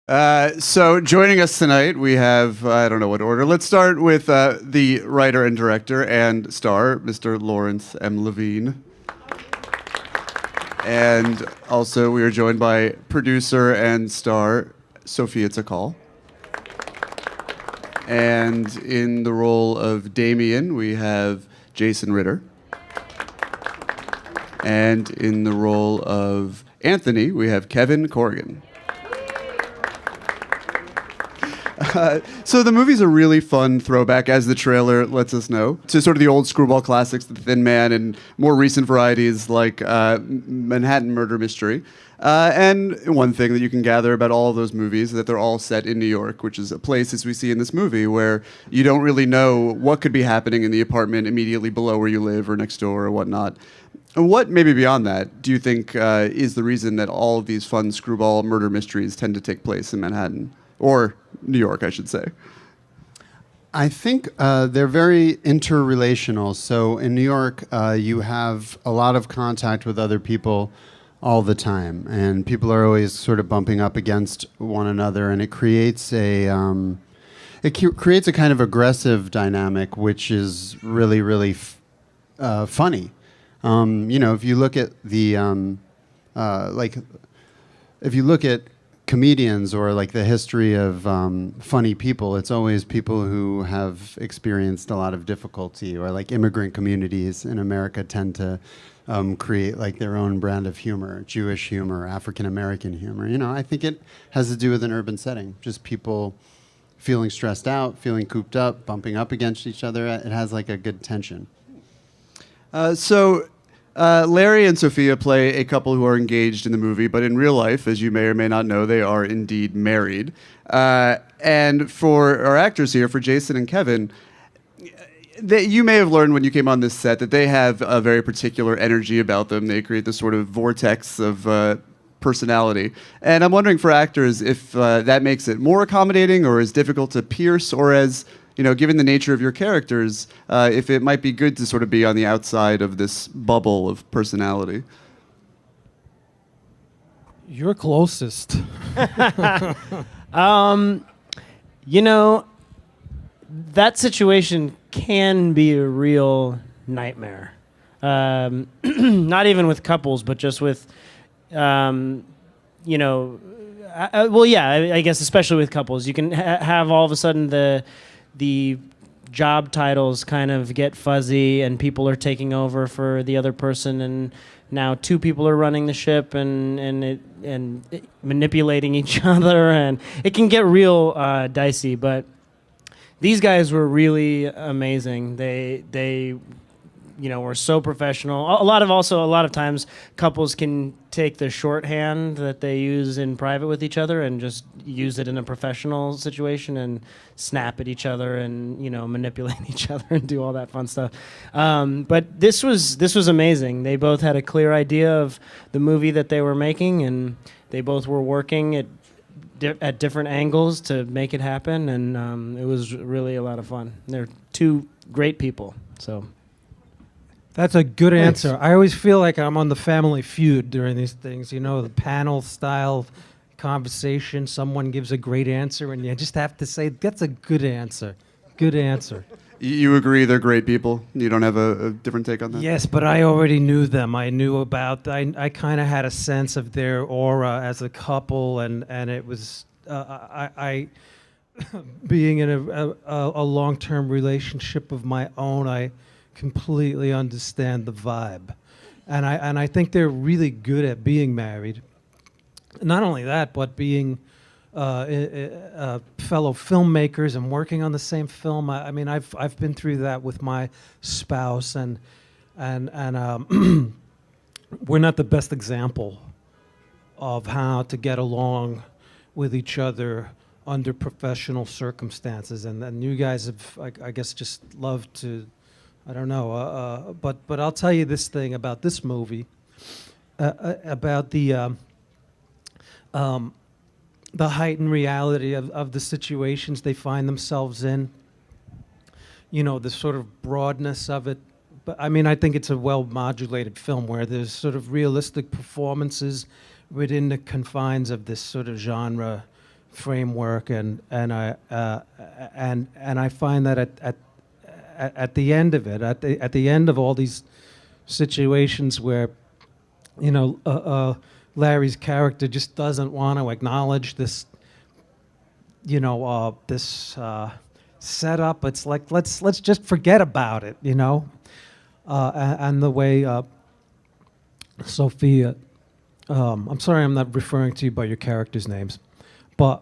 So joining us tonight, we have, I don't know what order. Let's start with the writer and director and star, Mr. Lawrence M. Levine. And also we are joined by producer and star, Sophia Takal. And in the role of Damien, we have Jason Ritter. And in the role of Anthony, we have Kevin Corrigan. So the movie's a really fun throwback, as the trailer lets us know, to sort of the old screwball classics, The Thin Man, and more recent varieties like Manhattan Murder Mystery. And one thing that you can gather about all of those movies is that they're all set in New York, which is a place, as we see in this movie, where you don't really know what could be happening in the apartment immediately below where you live or next door or whatnot. And what, maybe beyond that, do you think is the reason that all of these fun screwball murder mysteries tend to take place in Manhattan? Or New York, I should say. I think they're very interrelational. So in New York, you have a lot of contact with other people all the time, and people are always sort of bumping up against one another, and it creates a creates a kind of aggressive dynamic, which is really, really funny. If you look at the if you look at comedians or like the history of funny people, it's always people who have experienced a lot of difficulty, or like immigrant communities in America tend to create like their own brand of humor, Jewish humor, African American humor. I think it has to do with an urban setting, just people feeling stressed out, feeling cooped up, bumping up against each other. It has like a good tension. Larry and Sophia play a couple who are engaged in the movie, but in real life, as you may or may not know, they are indeed married. And for our actors here, for Jason and Kevin, you may have learned when you came on this set that they have a very particular energy about them. They create this sort of vortex of personality. And I'm wondering for actors if that makes it more accommodating or as difficult to pierce, or as given the nature of your characters, if it might be good to sort of be on the outside of this bubble of personality. You're closest. That situation can be a real nightmare. Not even with couples, but just with, I guess especially with couples. You can have all of a sudden the job titles kind of get fuzzy and people are taking over for the other person, and now two people are running the ship and manipulating each other, and it can get real dicey. But these guys were really amazing. They were so professional. A lot of times couples can take the shorthand that they use in private with each other and just use it in a professional situation and snap at each other and manipulate each other and do all that fun stuff. But this was amazing. They both had a clear idea of the movie that they were making, and they both were working at different angles to make it happen, and it was really a lot of fun. They're two great people. So. That's a good answer. I always feel like I'm on the Family Feud during these things. The panel style conversation. Someone gives a great answer, and you just have to say, that's a good answer. Good answer. You agree they're great people? You don't have a different take on that? Yes, but I already knew them. I kind of had a sense of their aura as a couple, and it was, I being in a long-term relationship of my own, I completely understand the vibe, and I think they're really good at being married. Not only that, but being fellow filmmakers and working on the same film. I've been through that with my spouse, and we're not the best example of how to get along with each other under professional circumstances, and you guys have, I guess, just loved to. I don't know, but I'll tell you this thing about this movie, about the heightened reality of the situations they find themselves in. The sort of broadness of it. But I think it's a well-modulated film where there's sort of realistic performances within the confines of this sort of genre framework, and I find that at the end of it, at the end of all these situations where, Larry's character just doesn't want to acknowledge this, this setup. It's like let's just forget about it, and the way Sophia. I'm sorry, I'm not referring to you by your characters' names, but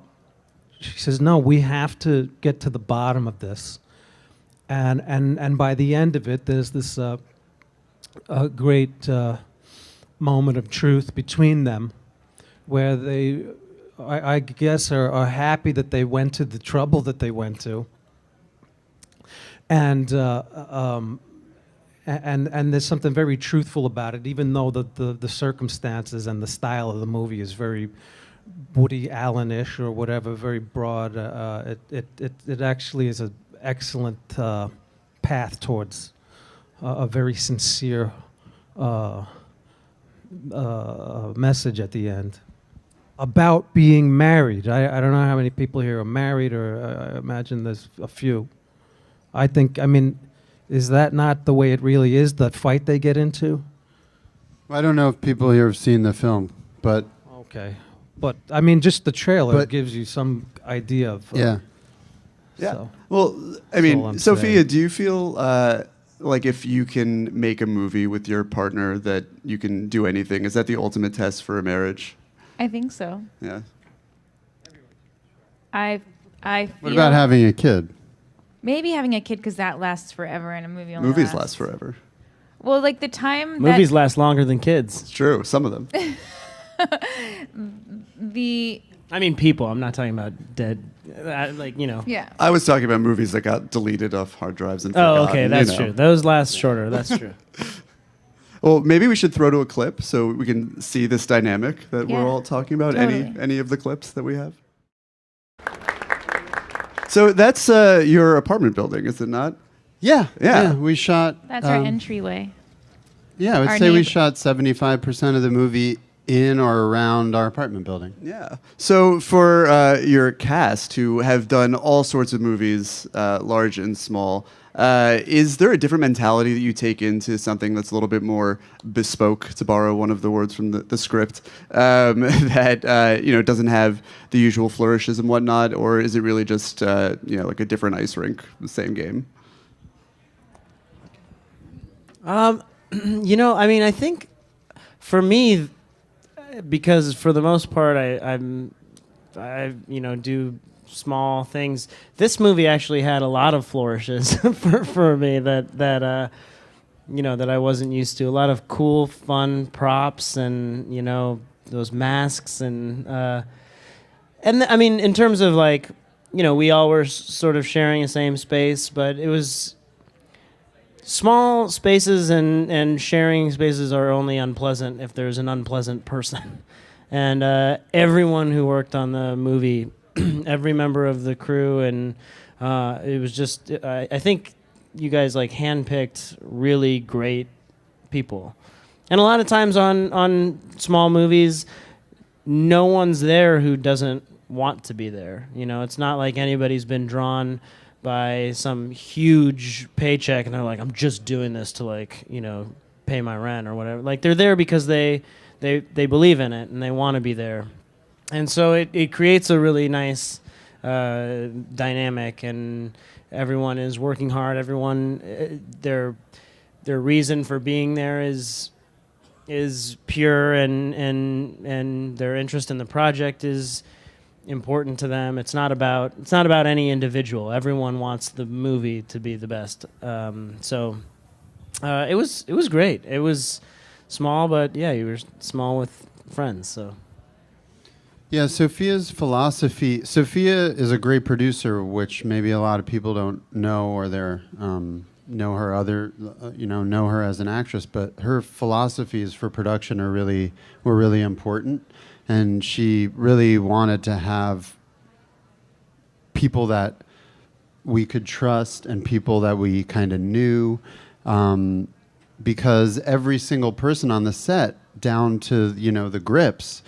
she says, no, we have to get to the bottom of this. And by the end of it, there's this a great moment of truth between them, where they, I guess, are happy that they went to the trouble that they went to, and there's something very truthful about it, even though the circumstances and the style of the movie is very Woody Allen-ish or whatever, very broad. It actually is an excellent path towards a very sincere message at the end about being married. I don't know how many people here are married, or I imagine there's a few. I mean, is that not the way it really is, that fight they get into? I don't know if people here have seen the film, but... Okay. But, I mean, just the trailer But- gives you some idea of... Yeah. Yeah. So, Well, I all mean, I'm Sophia, saying. do you feel like if you can make a movie with your partner that you can do anything? Is that the ultimate test for a marriage? I think so. Yeah. I feel What about having a kid? maybe having a kid, because that lasts forever, and a movie only Movies lasts last forever. Well, like the time Movies last longer than kids. It's true. Some of them. the I mean, people. I'm not talking about dead. yeah. I was talking about movies that got deleted off hard drives and Oh, forgotten, okay, you that's know. true. Those last shorter. That's true. Well, maybe we should throw to a clip so we can see this dynamic that Yeah, we're all talking about. totally. Any of the clips that we have? So that's your apartment building, is it not? Yeah. Yeah. We shot... That's our entryway. Yeah, I would our say we neighbor- shot 75% of the movie in or around our apartment building. Yeah. So for your cast, who have done all sorts of movies, large and small, is there a different mentality that you take into something that's a little bit more bespoke, to borrow one of the words from the script, that doesn't have the usual flourishes and whatnot, or is it really just like a different ice rink, the same game? I mean, I think for me, because for the most part, I do small things. This movie actually had a lot of flourishes for me that I wasn't used to. A lot of cool, fun props, and those masks, and I mean, in terms of we all were sort of sharing the same space, but it was small spaces, and sharing spaces are only unpleasant if there's an unpleasant person. And everyone who worked on the movie, every member of the crew, and it was just, I think you guys handpicked really great people. And a lot of times on small movies, no one's there who doesn't want to be there. It's not like anybody's been drawn by some huge paycheck and they're like, I'm just doing this to pay my rent or whatever. They're there because they believe in it and they want to be there. And so it creates a really nice dynamic, and everyone is working hard. Everyone, their reason for being there is pure, and their interest in the project is important to them. It's not about any individual. Everyone wants the movie to be the best. So it was great. It was small, but yeah, you were small with friends. So Yeah, Sophia's philosophy. Sophia is a great producer, which maybe a lot of people don't know, or they're know her as an actress. But her philosophies for production were really important, and she really wanted to have people that we could trust and people that we kind of knew, because every single person on the set, down to the grips,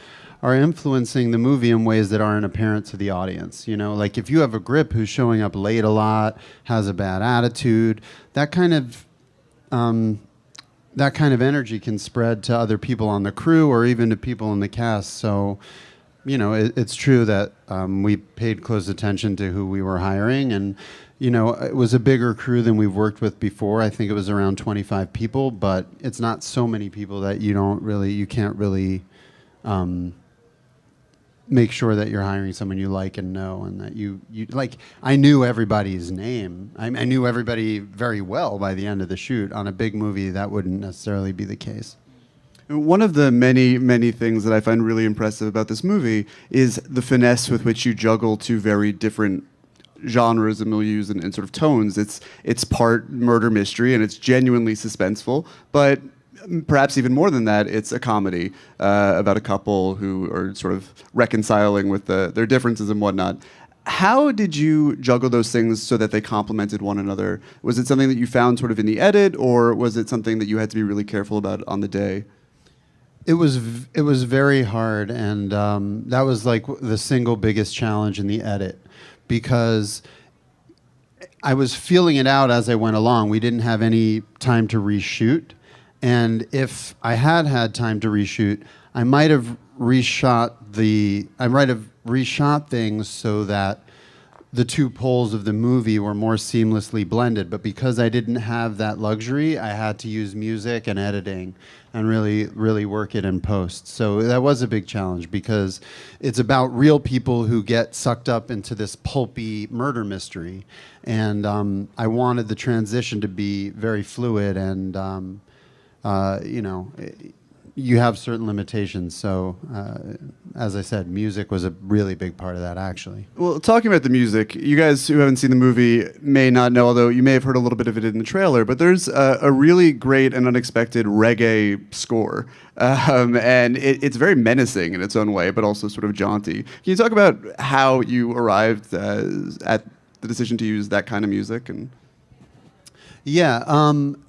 are influencing the movie in ways that aren't apparent to the audience. You know, like if you have a grip who's showing up late a lot, has a bad attitude, that kind of energy can spread to other people on the crew or even to people in the cast. So, you know, it's true that we paid close attention to who we were hiring, and you know, it was a bigger crew than we've worked with before. I think it was around 25 people, but it's not so many people that you can't really make sure that you're hiring someone you like and know, and that you like. I knew everybody's name. I knew everybody very well by the end of the shoot. On a big movie, that wouldn't necessarily be the case. One of the many, many things that I find really impressive about this movie is the finesse with which you juggle two very different genres and milieus and sort of tones. It's part murder mystery and it's genuinely suspenseful, but perhaps even more than that, it's a comedy about a couple who are sort of reconciling with their differences and whatnot. How did you juggle those things so that they complemented one another? Was it something that you found sort of in the edit, or was it something that you had to be really careful about on the day? It was very hard, and that was like the single biggest challenge in the edit, because I was feeling it out as I went along. We didn't have any time to reshoot, and if I had time to reshoot, I might have reshot things so that the two poles of the movie were more seamlessly blended. But because I didn't have that luxury, I had to use music and editing and really work it in post. So that was a big challenge, because it's about real people who get sucked up into this pulpy murder mystery. And I wanted the transition to be very fluid, and you know, you have certain limitations. So, as I said, music was a really big part of that, actually. Well, talking about the music, you guys who haven't seen the movie may not know, although you may have heard a little bit of it in the trailer, but there's a really great and unexpected reggae score. And it's very menacing in its own way, but also sort of jaunty. Can you talk about how you arrived at the decision to use that kind of music? And Yeah,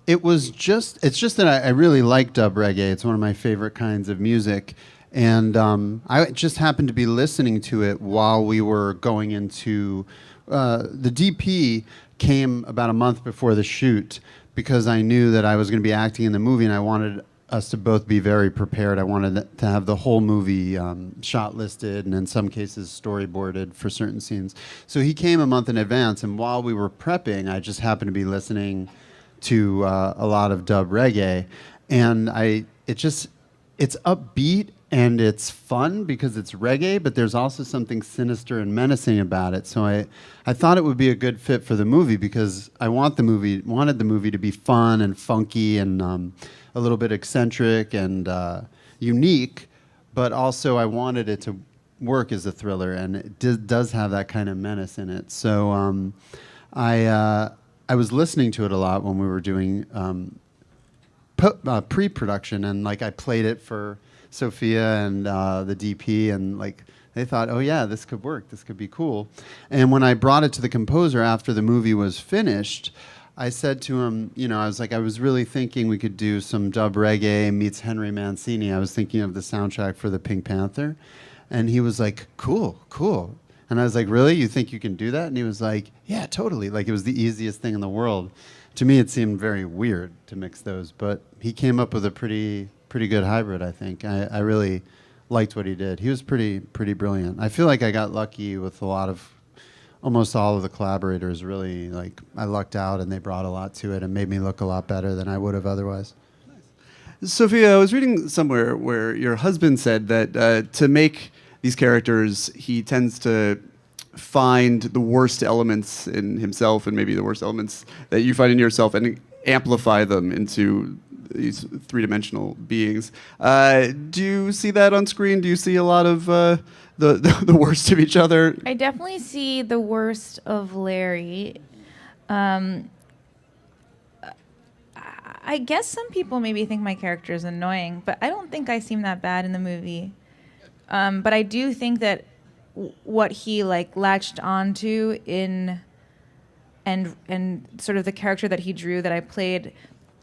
it's just that I really like dub reggae. It's one of my favorite kinds of music. And I just happened to be listening to it while we were going into, the DP came about a month before the shoot, because I knew that I was going to be acting in the movie, and I wanted us to both be very prepared. I wanted to have the whole movie shot listed, and in some cases storyboarded for certain scenes. So he came a month in advance, and while we were prepping, I just happened to be listening to a lot of dub reggae, and it's upbeat and it's fun because it's reggae, but there's also something sinister and menacing about it. So I thought it would be a good fit for the movie, because I wanted the movie to be fun and funky and a little bit eccentric and unique, but also I wanted it to work as a thriller, and it does have that kind of menace in it. So I was listening to it a lot when we were doing pre-production, and like I played it for Sophia and the DP, and like they thought, oh yeah, this could work, this could be cool. And when I brought it to the composer after the movie was finished, I said to him, you know, I was really thinking we could do some dub reggae meets Henry Mancini. I was thinking of the soundtrack for the Pink Panther, and he was like, cool. And I was like, really? You think you can do that? And he was like, yeah, totally. Like, it was the easiest thing in the world. To me, it seemed very weird to mix those, but he came up with a pretty good hybrid, I think. I really liked what he did. He was pretty brilliant. I feel like I got lucky with almost all of the collaborators. Really, like, I lucked out, and they brought a lot to it and made me look a lot better than I would have otherwise. Sophia, I was reading somewhere where your husband said that to make these characters, he tends to find the worst elements in himself and maybe the worst elements that you find in yourself and amplify them into these three-dimensional beings. Do you see that on screen? Do you see a lot of the worst of each other? I definitely see the worst of Larry. I guess some people maybe think my character is annoying, but I don't think I seem that bad in the movie. But I do think that what he like latched onto and sort of the character that he drew that I played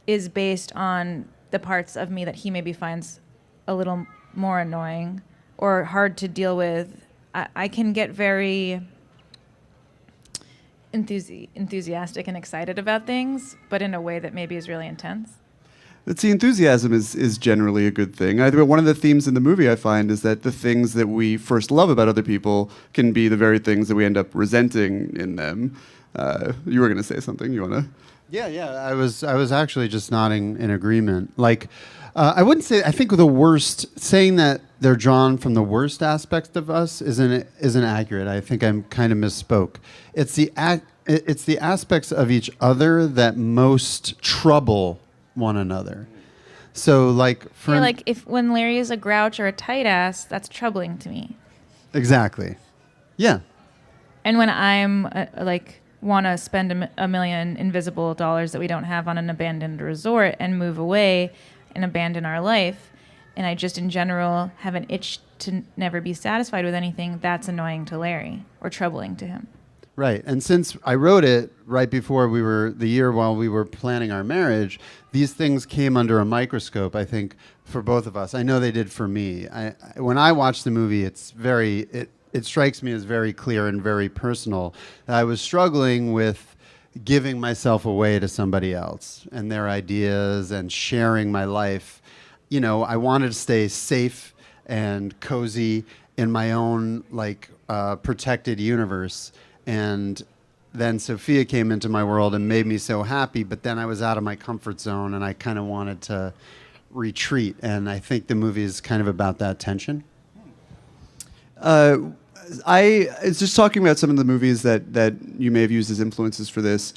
is based on the parts of me that he maybe finds a little more annoying. or hard to deal with, I can get very enthusiastic and excited about things, but in a way that maybe is really intense. But see, enthusiasm is generally a good thing. One of the themes in the movie I find is that the things that we first love about other people can be the very things that we end up resenting in them. You were going to say something. You want to? Yeah. I was actually just nodding in agreement. Like, I wouldn't say. I think the worst saying that they're drawn from the worst aspects of us isn't accurate. I think I'm kind of misspoke. It's the aspects of each other that most trouble one another. So, like, like if when Larry is a grouch or a tight ass, that's troubling to me. Exactly. Yeah. And when I'm want to spend a million invisible dollars that we don't have on an abandoned resort and move away and abandon our life, and I just in general have an itch to never be satisfied with anything, that's annoying to Larry or troubling to him. Right. And since I wrote it right before the year while we were planning our marriage, these things came under a microscope, I think, for both of us. I know they did for me. When I watched the movie, it strikes me as very clear and very personal. I was struggling with giving myself away to somebody else and their ideas and sharing my life. You know, I wanted to stay safe and cozy in my own protected universe. And then Sophia came into my world and made me so happy, but then I was out of my comfort zone and I kind of wanted to retreat. And I think the movie is kind of about that tension. I was just talking about some of the movies that you may have used as influences for this.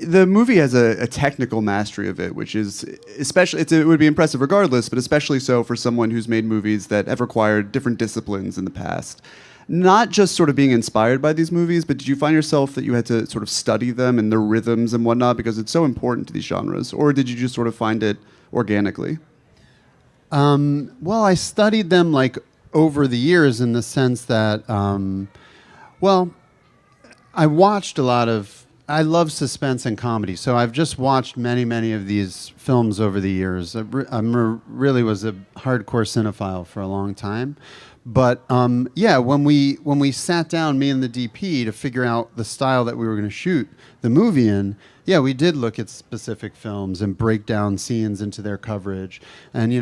The movie has a technical mastery of it, which is especially, it would be impressive regardless, but especially so for someone who's made movies that have required different disciplines in the past. Not just sort of being inspired by these movies, but did you find yourself that you had to sort of study them and their rhythms and whatnot because it's so important to these genres? Or did you just sort of find it organically? Well, I studied them over the years in the sense that, I watched I love suspense and comedy, so I've just watched many of these films over the years. I really was a hardcore cinephile for a long time. But when we sat down, me and the DP, to figure out the style that we were going to shoot the movie in, we did look at specific films and break down scenes into their coverage, and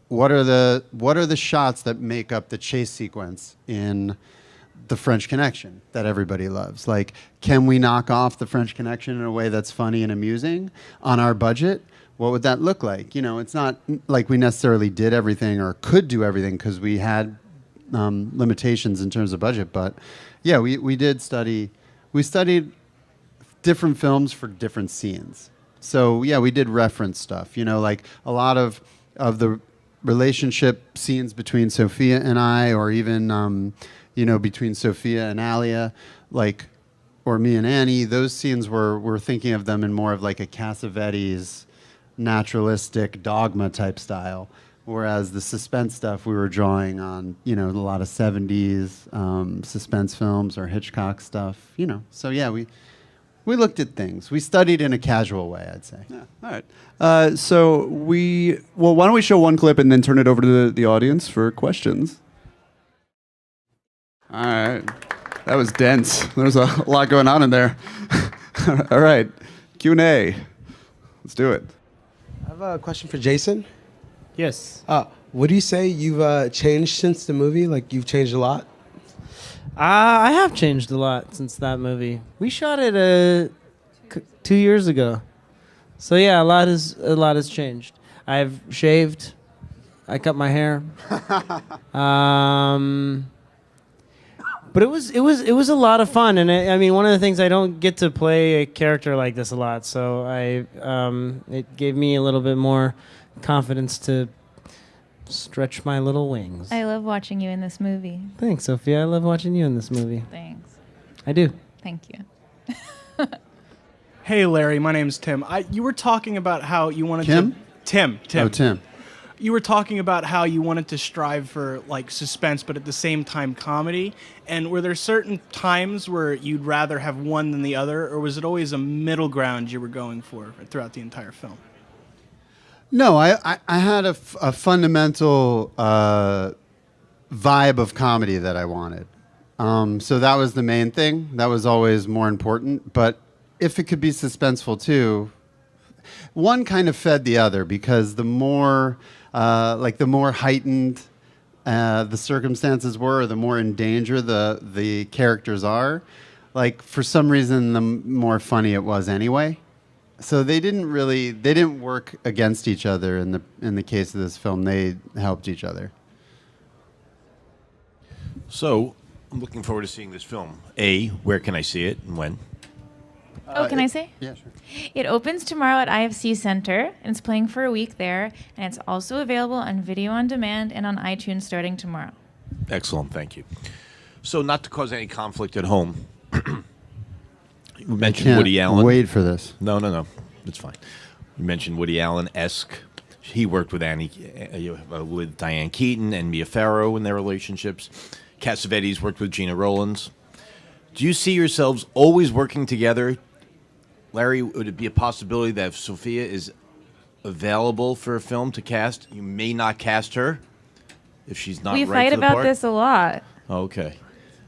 what are the shots that make up the chase sequence in The French Connection that everybody loves? Like, can we knock off The French Connection in a way that's funny and amusing on our budget? What would that look like? It's not like we necessarily did everything or could do everything because we had limitations in terms of budget, but we did study. We studied different films for different scenes. So we did reference stuff. Like a lot of the relationship scenes between Sophia and I, or even between Sophia and Alia, or me and Annie. Those scenes we're thinking of them in more of like a Cassavetes naturalistic dogma type style. Whereas the suspense stuff we were drawing on, a lot of 70s suspense films or Hitchcock stuff, So we looked at things. We studied in a casual way, I'd say. Yeah. All right. Why don't we show one clip and then turn it over to the audience for questions? All right. That was dense. There's a lot going on in there. All right. Q&A. Let's do it. I have a question for Jason. Yes. What do you say you've changed since the movie? Like, you've changed a lot? I have changed a lot since that movie. We shot it 2 years ago. So yeah, a lot has changed. I've shaved. I cut my hair. But it was a lot of fun, and I mean, one of the things, I don't get to play a character like this a lot, so it gave me a little bit more confidence to stretch my little wings. I love watching you in this movie. Thanks, Sophia. I love watching you in this movie. Thanks. I do. Thank you. Hey, Larry. My name's Tim. You were talking about how you wanted Kim? to... Tim. Oh, Tim. You were talking about how you wanted to strive for like suspense, but at the same time comedy. And were there certain times where you'd rather have one than the other, or was it always a middle ground you were going for throughout the entire film? No, I had a fundamental vibe of comedy that I wanted. So that was the main thing. That was always more important. But if it could be suspenseful too, one kind of fed the other, because the more heightened the circumstances were, or the more in danger the characters are, like for some reason the more funny it was anyway. So they didn't work against each other in the case of this film. They helped each other. So I'm looking forward to seeing this film. Where can I see it and when? Can I say? Yeah, sure. It opens tomorrow at IFC Center, and it's playing for a week there. And it's also available on video on demand and on iTunes starting tomorrow. Excellent, thank you. So not to cause any conflict at home, you mentioned Can't Woody Allen. wait for this. No, it's fine. You mentioned Woody Allen-esque. He worked with with Diane Keaton and Mia Farrow in their relationships. Cassavetes worked with Gina Rowlands. Do you see yourselves always working together? Larry, would it be a possibility that if Sophia is available for a film to cast, you may not cast her if she's not We right fight for the about part? this a lot. Okay.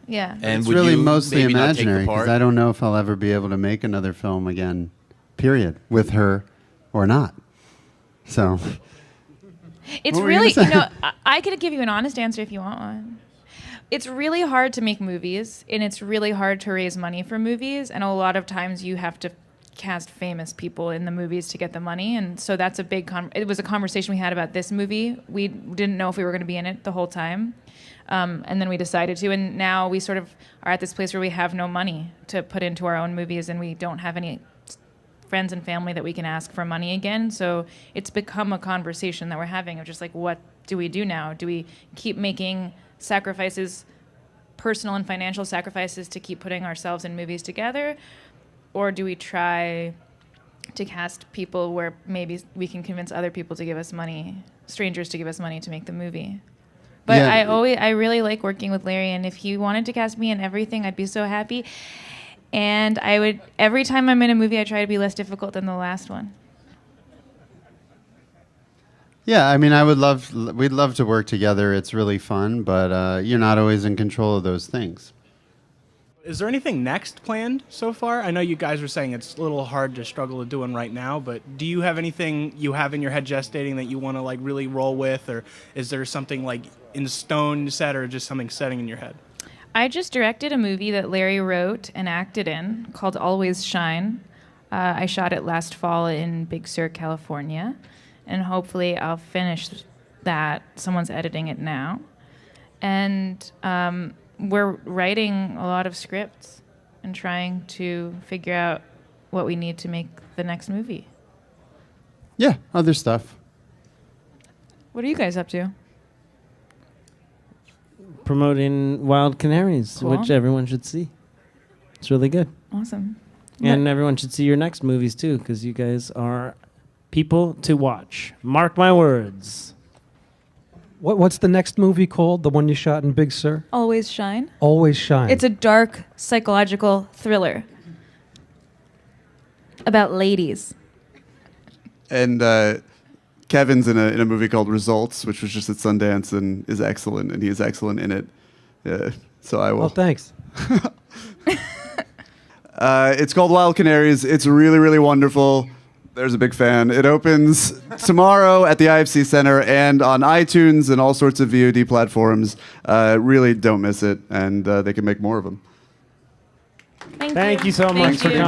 Yeah. And It's would really you mostly maybe not take the imaginary, because part? I don't know if I'll ever be able to make another film again, period, with her or not. So It's What were you really, gonna say? I could give you an honest answer if you want one. It's really hard to make movies, and it's really hard to raise money for movies, and a lot of times you have to cast famous people in the movies to get the money, and so that's a big it was a conversation we had about this movie. We didn't know if we were going to be in it the whole time, and then we decided to, and now we sort of are at this place where we have no money to put into our own movies, and we don't have any friends and family that we can ask for money again. So it's become a conversation that we're having of just like, what do we do now? Do we keep making sacrifices, personal and financial sacrifices, to keep putting ourselves in movies together? Or do we try to cast people where maybe we can convince other people to give us money, strangers to give us money to make the movie? But Yeah. I really like working with Larry, and if he wanted to cast me in everything, I'd be so happy. And I would, every time I'm in a movie, I try to be less difficult than the last one. yeah, I mean, we'd love to work together. It's really fun, but you're not always in control of those things. Is there anything next planned so far? I know you guys were saying it's a little hard to struggle to doing right now, but do you have anything you have in your head gestating that you want to like really roll with, or is there something like in stone set, or just something setting in your head? I just directed a movie that Larry wrote and acted in called Always Shine. I shot it last fall in Big Sur, California, and hopefully I'll finish that. Someone's editing it now. And we're writing a lot of scripts and trying to figure out what we need to make the next movie. Yeah, other stuff. What are you guys up to? Promoting Wild Canaries, Cool. which everyone should see. It's really good. Awesome. And everyone should see your next movies too, because you guys are people to watch. Mark my words. What's the next movie called? The one you shot in Big Sur? Always Shine. Always Shine. It's a dark psychological thriller about ladies. And Kevin's in a movie called Results, which was just at Sundance and is excellent, and he is excellent in it. So I will. Well, thanks. It's called Wild Canaries. It's really, really wonderful. There's a big fan. It opens tomorrow at the IFC Center and on iTunes and all sorts of VOD platforms. Really don't miss it, and they can make more of them. Thank Thank you so Thank much for you. coming.